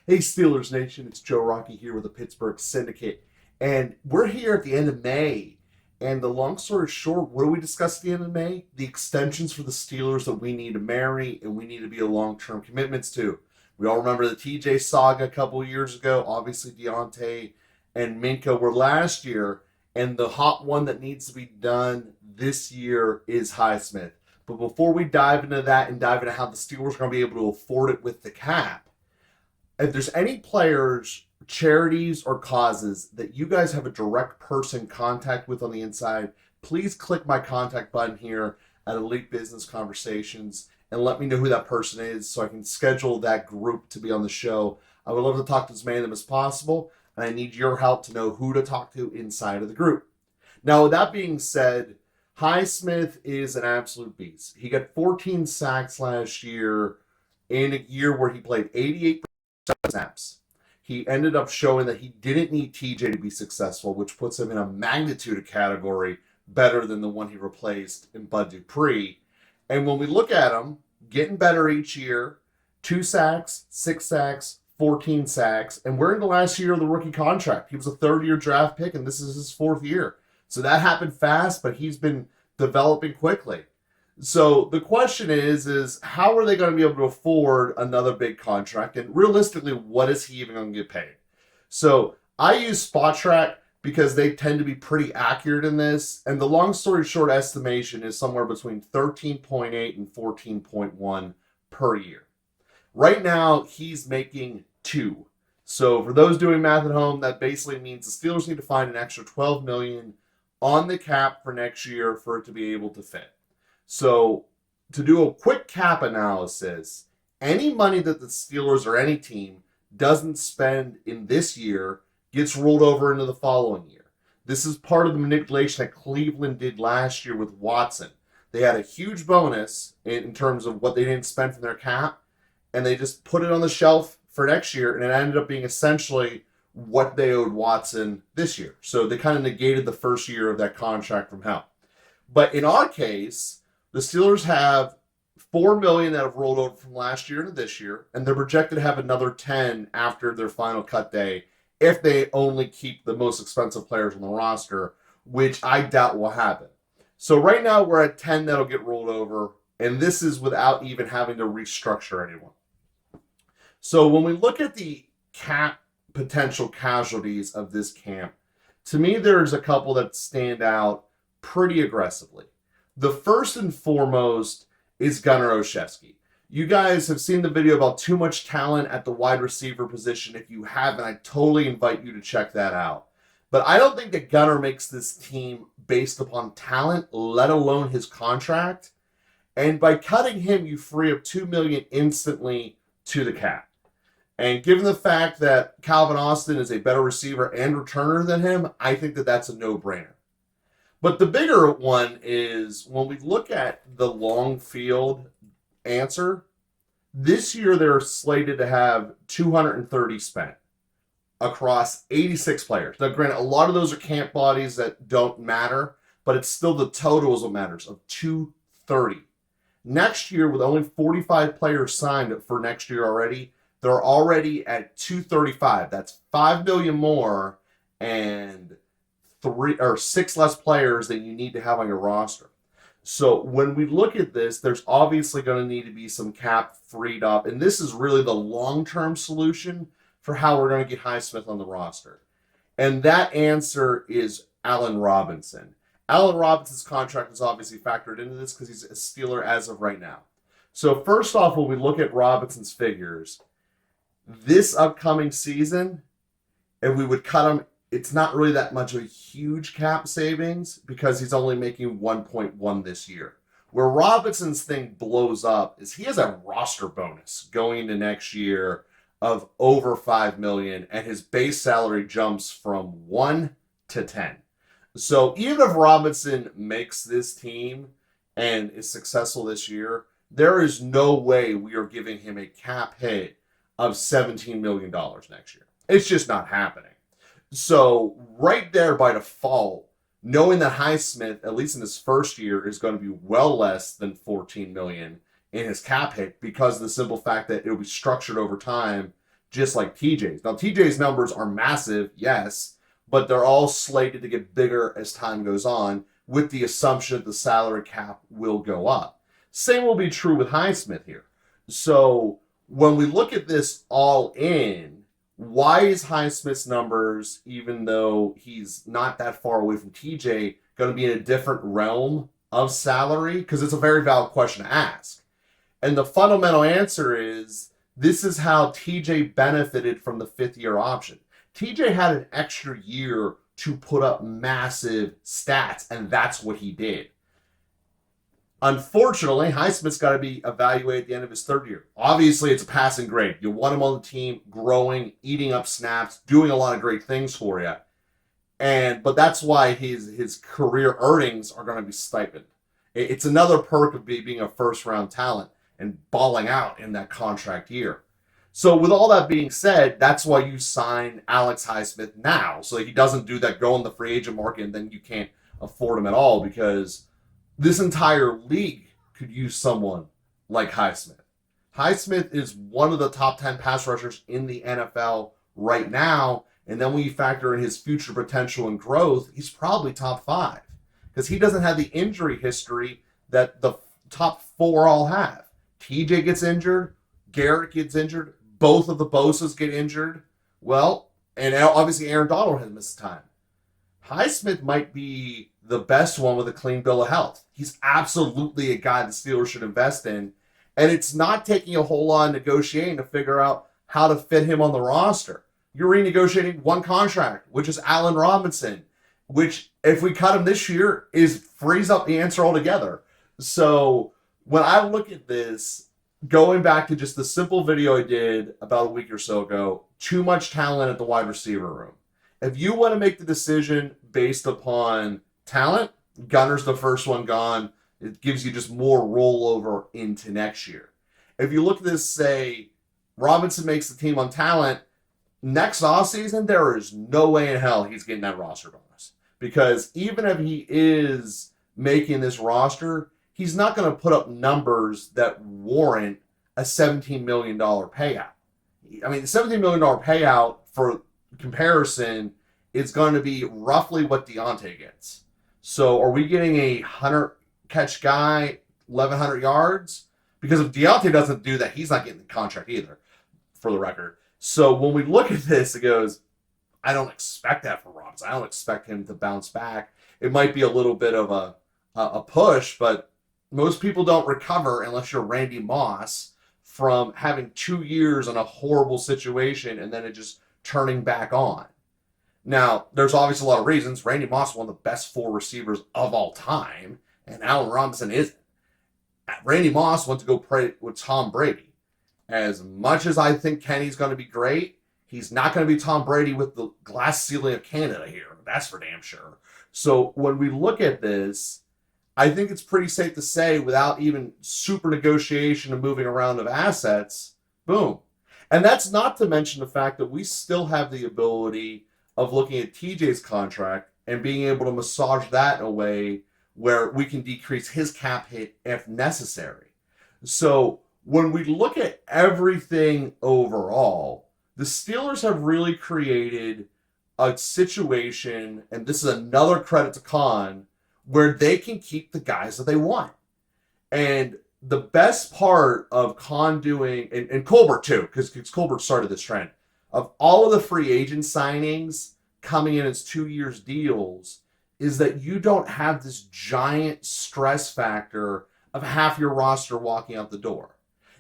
Hey Steelers Nation, it's Joe Rockey here with the Pittsburgh Syndicate. And we're here at the end of May. And the long story short, what do we discuss at the end of May? The extensions for the Steelers that we need to marry and we need to be a long-term commitments to. We all remember the TJ saga a couple of years ago. Obviously, Deontay and Minka were last year. And the hot one that needs to be done this year is Highsmith. But before we dive into that and dive into how the Steelers are going to be able to afford it with the cap, if there's any players, charities, or causes that you guys have a direct person contact with on the inside, please click my contact button here at Elite Business Conversations and let me know who that person is so I can schedule that group to be on the show. I would love to talk to as many of them as possible, and I need your help to know who to talk to inside of the group. Now, with that being said, Highsmith is an absolute beast. He got 14 sacks last year in a year where he played 88 snaps. He ended up showing that he didn't need TJ to be successful, which puts him in a magnitude of category better than the one he replaced in Bud Dupree. And when we look at him, getting better each year, 2 sacks, 6 sacks, 14 sacks, and we're in the last year of the rookie contract. He was a third-year draft pick, and this is his 4th year. So that happened fast, but he's been developing quickly. So the question is how are they going to be able to afford another big contract? And realistically, what is he even going to get paid? So I use Spot Track because they tend to be pretty accurate in this. And the long story short estimation is somewhere between 13.8 and 14.1 per year. Right now, he's making 2. So for those doing math at home, that basically means the Steelers need to find an extra $12 million on the cap for next year for it to be able to fit. So, to do a quick cap analysis, any money that the Steelers or any team doesn't spend in this year gets rolled over into the following year. This is part of the manipulation that Cleveland did last year with Watson. They had a huge bonus in terms of what they didn't spend from their cap, and they just put it on the shelf for next year, and it ended up being essentially what they owed Watson this year. So they kind of negated the first year of that contract from hell. But in our case, the Steelers have $4 million that have rolled over from last year into this year, and they're projected to have another 10 after their final cut day if they only keep the most expensive players on the roster, which I doubt will happen. So right now we're at 10 that'll get rolled over, and this is without even having to restructure anyone. So when we look at the cap potential casualties of this camp, to me there's a couple that stand out pretty aggressively. The first and foremost is Gunnar Olszewski. You guys have seen the video about too much talent at the wide receiver position. If you haven't, I totally invite you to check that out. But I don't think that Gunnar makes this team based upon talent, let alone his contract. And by cutting him, you free up $2 million instantly to the cap. And given the fact that Calvin Austin is a better receiver and returner than him, I think that that's a no-brainer. But the bigger one is when we look at the long field answer, this year they're slated to have 230 spent across 86 players. Now, granted, a lot of those are camp bodies that don't matter, but it's still the totals that matters of 230. Next year, with only 45 players signed for next year already, they're already at 235. That's 5 million more and 3 or 6 less players than you need to have on your roster. So when we look at this, there's obviously going to need to be some cap freed up. And this is really the long-term solution for how we're going to get Highsmith on the roster. And that answer is Allen Robinson. Allen Robinson's contract is obviously factored into this because he's a Steeler as of right now. So first off, when we look at Robinson's figures, this upcoming season, if we would cut him, it's not really that much of a huge cap savings because he's only making 1.1 this year. Where Robinson's thing blows up is he has a roster bonus going into next year of over 5 million, and his base salary jumps from 1 to 10. So even if Robinson makes this team and is successful this year, there is no way we are giving him a cap hit of $17 million next year. It's just not happening. So right there by default, knowing that Highsmith, at least in his first year, is going to be well less than $14 million in his cap hit because of the simple fact that it'll be structured over time just like TJ's. Now, TJ's numbers are massive, yes, but they're all slated to get bigger as time goes on, with the assumption that the salary cap will go up. Same will be true with Highsmith here. So when we look at this all in, why is Highsmith's numbers, even though he's not that far away from TJ, going to be in a different realm of salary? Because it's a very valid question to ask. And the fundamental answer is, this is how TJ benefited from the fifth-year option. TJ had an extra year to put up massive stats, and that's what he did. Unfortunately, Highsmith's got to be evaluated at the end of his third year. Obviously, it's a passing grade. You want him on the team, growing, eating up snaps, doing a lot of great things for you. But that's why his career earnings are going to be stipend. It's another perk of being a first-round talent and balling out in that contract year. So with all that being said, that's why you sign Alex Highsmith now, so he doesn't do that, go on the free agent market, and then you can't afford him at all, because this entire league could use someone like Highsmith. Highsmith is one of the top 10 pass rushers in the NFL right now, and then when you factor in his future potential and growth, he's probably top 5, because he doesn't have the injury history that the top 4 all have. TJ gets injured, Garrett gets injured, both of the Bosas get injured. Well, and obviously Aaron Donald has missed time. Highsmith might be the best one with a clean bill of health. He's absolutely a guy the Steelers should invest in. And it's not taking a whole lot of negotiating to figure out how to fit him on the roster. You're renegotiating one contract, which is Allen Robinson, which, if we cut him this year, frees up the answer altogether. So when I look at this, going back to just the simple video I did about a week or so ago, too much talent at the wide receiver room. If you want to make the decision based upon talent, Gunner's the first one gone. It gives you just more rollover into next year. If you look at this, say, Robinson makes the team on talent, next offseason, there is no way in hell he's getting that roster bonus. Because even if he is making this roster, he's not going to put up numbers that warrant a $17 million payout. I mean, the $17 million payout, for comparison, is going to be roughly what Deontay gets. So are we getting a 100-catch guy, 1,100 yards? Because if Deontay doesn't do that, he's not getting the contract either, for the record. So when we look at this, it goes, I don't expect that from Robinson. I don't expect him to bounce back. It might be a little bit of a push, but most people don't recover, unless you're Randy Moss, from having 2 years in a horrible situation and then it just turning back on. Now, there's obviously a lot of reasons. Randy Moss is one of the best 4 receivers of all time, and Allen Robinson isn't. Randy Moss went to go play with Tom Brady. As much as I think Kenny's going to be great, he's not going to be Tom Brady with the glass ceiling of Canada here. That's for damn sure. So when we look at this, I think it's pretty safe to say, without even super negotiation and moving around of assets, boom. And that's not to mention the fact that we still have the ability of looking at TJ's contract and being able to massage that in a way where we can decrease his cap hit if necessary. So when we look at everything overall, the Steelers have really created a situation, and this is another credit to Khan, where they can keep the guys that they want. And the best part of Khan doing, and Colbert too, because Colbert started this trend, of all of the free agent signings coming in as 2 years deals, is that you don't have this giant stress factor of half your roster walking out the door.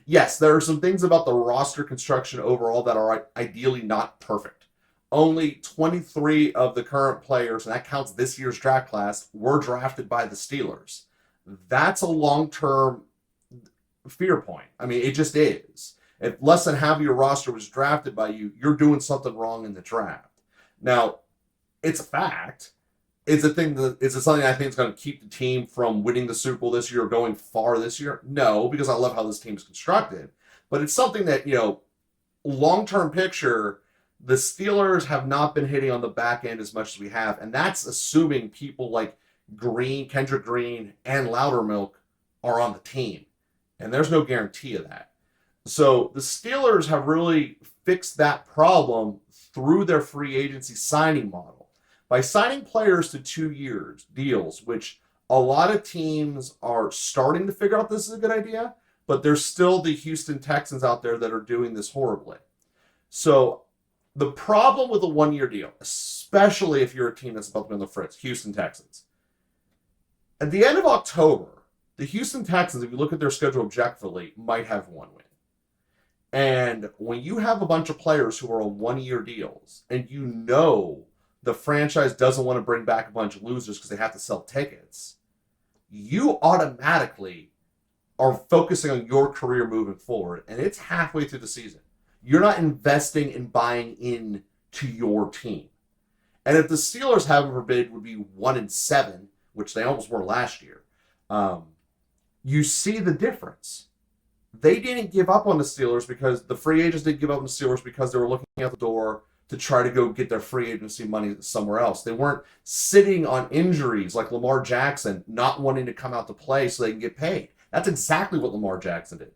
Yes, there are some things about the roster construction overall that are ideally not perfect. Only 23 of the current players, and that counts this year's draft class, were drafted by the Steelers. That's a long-term fear point. I mean, it just is. If less than half of your roster was drafted by you, you're doing something wrong in the draft. Now, it's a fact. Is it something I think is going to keep the team from winning the Super Bowl this year or going far this year? No, because I love how this team is constructed. But it's something that, long-term picture, the Steelers have not been hitting on the back end as much as we have. And that's assuming people like Kendrick Green, and Loudermilk are on the team. And there's no guarantee of that. So the Steelers have really fixed that problem through their free agency signing model by signing players to 2 years deals, which a lot of teams are starting to figure out this is a good idea, but there's still the Houston Texans out there that are doing this horribly. So the problem with a 1 year deal, especially if you're a team that's about to be on the fritz, Houston Texans, at the end of October, the Houston Texans, if you look at their schedule objectively, might have one win. And when you have a bunch of players who are on 1 year deals, and you know the franchise doesn't want to bring back a bunch of losers because they have to sell tickets, you automatically are focusing on your career moving forward. And it's halfway through the season. You're not investing in buying in to your team. And if the Steelers, heaven forbid, would be 1-7, which they almost were last year, you see the difference. They didn't give up on the Steelers because the free agents didn't give up on the Steelers because they were looking out the door to try to go get their free agency money somewhere else. They weren't sitting on injuries like Lamar Jackson, not wanting to come out to play so they can get paid. That's exactly what Lamar Jackson did.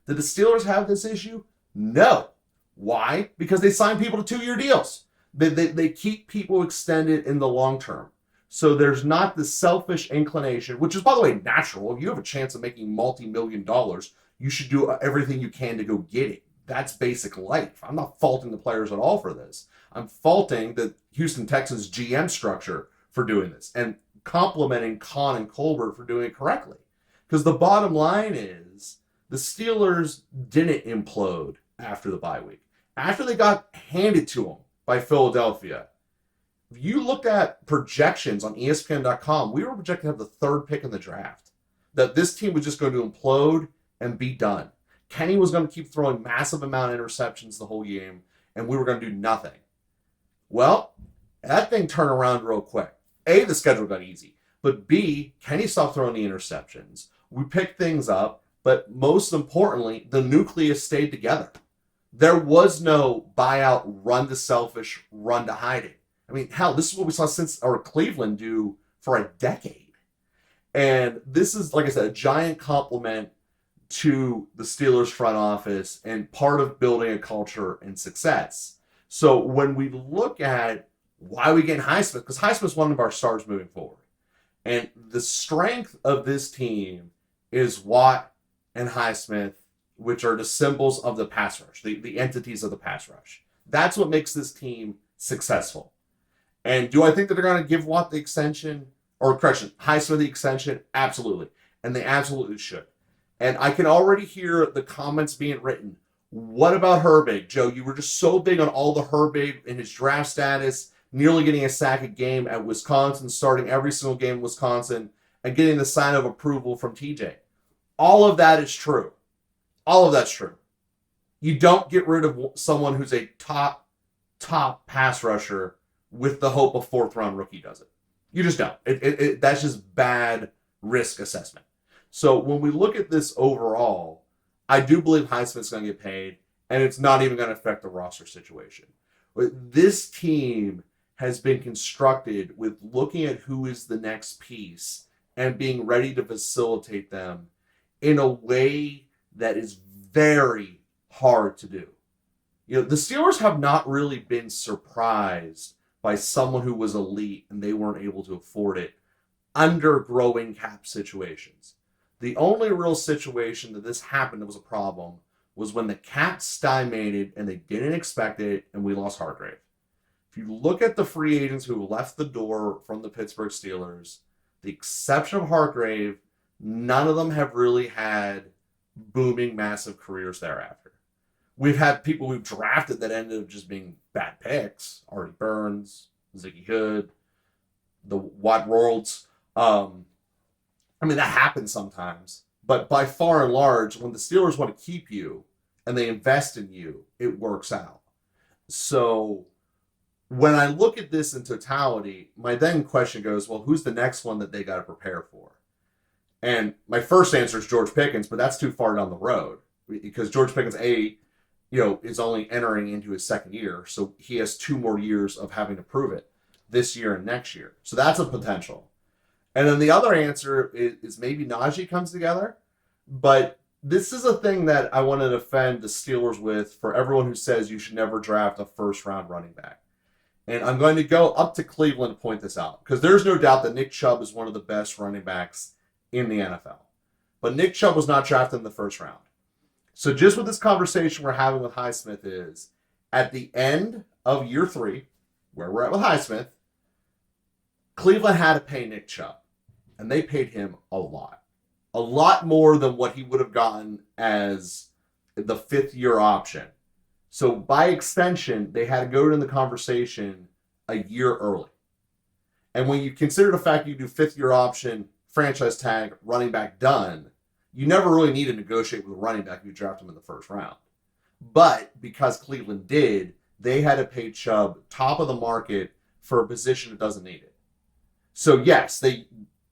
Did the Steelers have this issue? No. Why? Because they sign people to 2 year deals. They keep people extended in the long term. So there's not the selfish inclination, which is, by the way, natural. If you have a chance of making multi-million dollars, you should do everything you can to go get it. That's basic life. I'm not faulting the players at all for this. I'm faulting the Houston Texans GM structure for doing this and complimenting Khan and Colbert for doing it correctly. Because the bottom line is the Steelers didn't implode after the bye week. After they got handed to them by Philadelphia, if you looked at projections on ESPN.com, we were projected to have the third pick in the draft. That this team was just going to implode and be done. Kenny was going to keep throwing massive amount of interceptions the whole game, and we were going to do nothing. Well, that thing turned around real quick. A, the schedule got easy. But B, Kenny stopped throwing the interceptions. We picked things up, but most importantly, the nucleus stayed together. There was no buyout, run to selfish, run to hiding. I mean, hell, this is what we saw Cleveland do for a decade. And this is, like I said, a giant compliment to the Steelers front office and part of building a culture and success. So when we look at why we get Highsmith, because Highsmith's one of our stars moving forward. And the strength of this team is Watt and Highsmith, which are the symbols of the pass rush, the entities of the pass rush. That's what makes this team successful. And do I think that they're going to give Watt the extension, or correction, Highsmith the extension? Absolutely. And they absolutely should. And I can already hear the comments being written. What about Herbig? Joe, you were just so big on all the Herbig and his draft status, nearly getting a sack a game at Wisconsin, starting every single game in Wisconsin, and getting the sign of approval from TJ. All of that is true. All of that's true. You don't get rid of someone who's a top pass rusher with the hope a fourth-round rookie does it. You just don't. That's just bad risk assessment. So when we look at this overall, I do believe Highsmith's going to get paid, and it's not even going to affect the roster situation. But this team has been constructed with looking at who is the next piece and being ready to facilitate them in a way that is very hard to do. You know, the Steelers have not really been surprised by someone who was elite and they weren't able to afford it under growing cap situations. The only real situation that this happened that was a problem was when the cap stymied and they didn't expect it and we lost Hargrave. If you look at the free agents who left the door from the Pittsburgh Steelers, the exception of Hargrave, none of them have really had booming, massive careers thereafter. We've had people we've drafted that ended up just being bad picks. Artie Burns, Ziggy Hood, the Watt Worlds. I mean, that happens sometimes. But by far and large, when the Steelers want to keep you and they invest in you, it works out. So when I look at this in totality, my then question goes, well, who's the next one that they got to prepare for? And my first answer is George Pickens, but that's too far down the road because George Pickens, is only entering into his second year. So he has 2 more years of having to prove it this year and next year. So that's a potential. And then the other answer is maybe Najee comes together, but this is a thing that I want to defend the Steelers with for everyone who says you should never draft a first-round running back. And I'm going to go up to Cleveland to point this out, because there's no doubt that Nick Chubb is one of the best running backs in the NFL. But Nick Chubb was not drafted in the first round. So just with this conversation we're having with Highsmith is, at the end of year 3, where we're at with Highsmith, Cleveland had to pay Nick Chubb. And they paid him a lot. A lot more than what he would have gotten as the 5th-year option. So by extension, they had to go in the conversation a year early. And when you consider the fact you do 5th-year option, franchise tag, running back done, you never really need to negotiate with a running back if you draft him in the first round. But because Cleveland did, they had to pay Chubb top of the market for a position that doesn't need it. So yes, the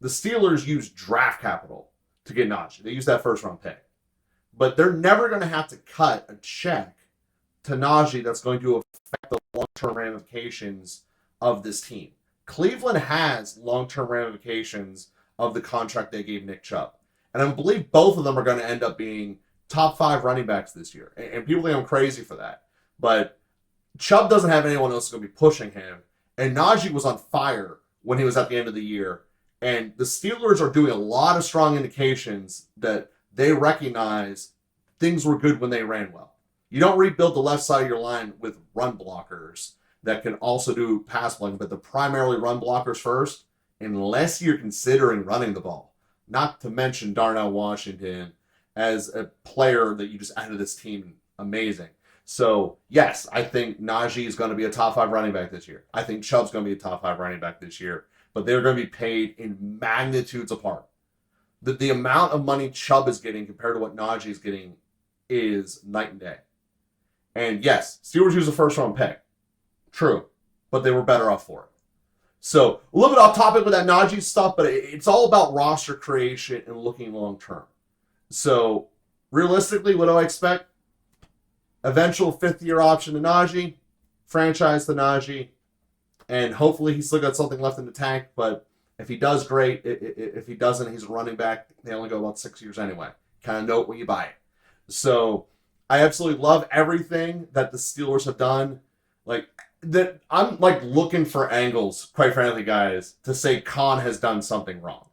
Steelers used draft capital to get Najee. They used that first-round pick. But they're never going to have to cut a check to Najee that's going to affect the long-term ramifications of this team. Cleveland has long-term ramifications of the contract they gave Nick Chubb. And I believe both of them are going to end up being top 5 running backs this year. And people think I'm crazy for that. But Chubb doesn't have anyone else who's going to be pushing him. And Najee was on fire when he was at the end of the year. And the Steelers are doing a lot of strong indications that they recognize things were good when they ran well. You don't rebuild the left side of your line with run blockers that can also do pass blocking, but the primarily run blockers first, unless you're considering running the ball. Not to mention Darnell Washington as a player that you just added to this team. Amazing. So, yes, I think Najee is going to be a top 5 running back this year. I think Chubb's going to be a top 5 running back this year. But they're going to be paid in magnitudes apart. The amount of money Chubb is getting compared to what Najee is getting is night and day. And yes, Steelers used a first-round pick. True. But they were better off for it. So, a little bit off topic with that Najee stuff, but it's all about roster creation and looking long-term. So, realistically, what do I expect? Eventual 5th-year option to Najee, franchise to Najee, and hopefully he's still got something left in the tank, but if he does, great. If he doesn't, he's a running back. They only go about 6 years anyway. Kind of note when you buy it. So, I absolutely love everything that the Steelers have done. I'm looking for angles, quite frankly, guys, to say Khan has done something wrong.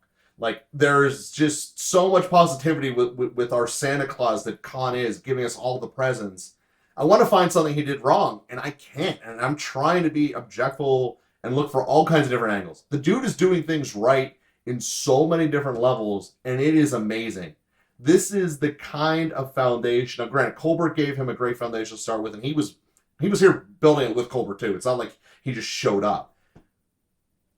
There's just so much positivity with our Santa Claus that Khan is, giving us all the presents. I want to find something he did wrong, and I can't. And I'm trying to be objective and look for all kinds of different angles. The dude is doing things right in so many different levels, and it is amazing. This is the kind of foundation. Now, granted, Colbert gave him a great foundation to start with, and he was here building it with Colbert too. It's not like he just showed up.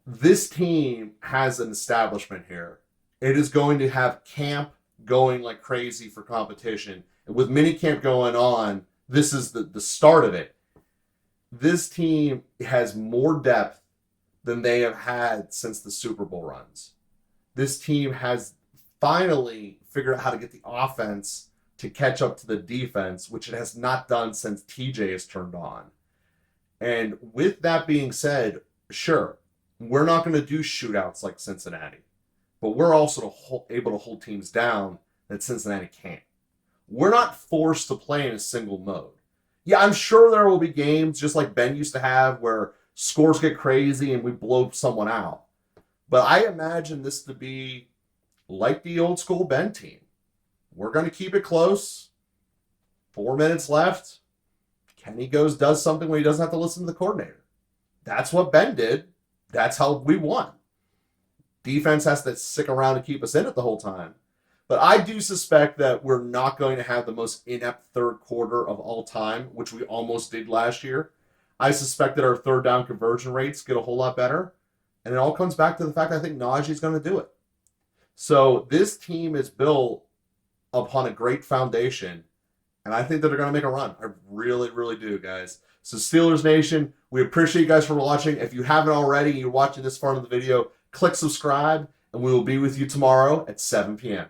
This team has an establishment here. It is going to have camp going like crazy for competition. And with mini camp going on, this is the start of it. This team has more depth than they have had since the Super Bowl runs. This team has finally figured out how to get the offense to catch up to the defense, which it has not done since TJ has turned on. And with that being said, sure, we're not going to do shootouts like Cincinnati, but we're also able to hold teams down that Cincinnati can't. We're not forced to play in a single mode. Yeah, I'm sure there will be games just like Ben used to have where scores get crazy and we blow someone out. But I imagine this to be like the old school Ben team. We're going to keep it close. 4 minutes left. Kenny does something where he doesn't have to listen to the coordinator. That's what Ben did. That's how we won. Defense has to stick around to keep us in it the whole time. But I do suspect that we're not going to have the most inept third quarter of all time, which we almost did last year. I suspect that our third down conversion rates get a whole lot better. And it all comes back to the fact I think Najee's going to do it. So this team is built upon a great foundation. And I think that they're going to make a run. I really, really do, guys. So Steelers Nation, we appreciate you guys for watching. If you haven't already and you're watching this far into the video, click subscribe. And we will be with you tomorrow at 7 p.m.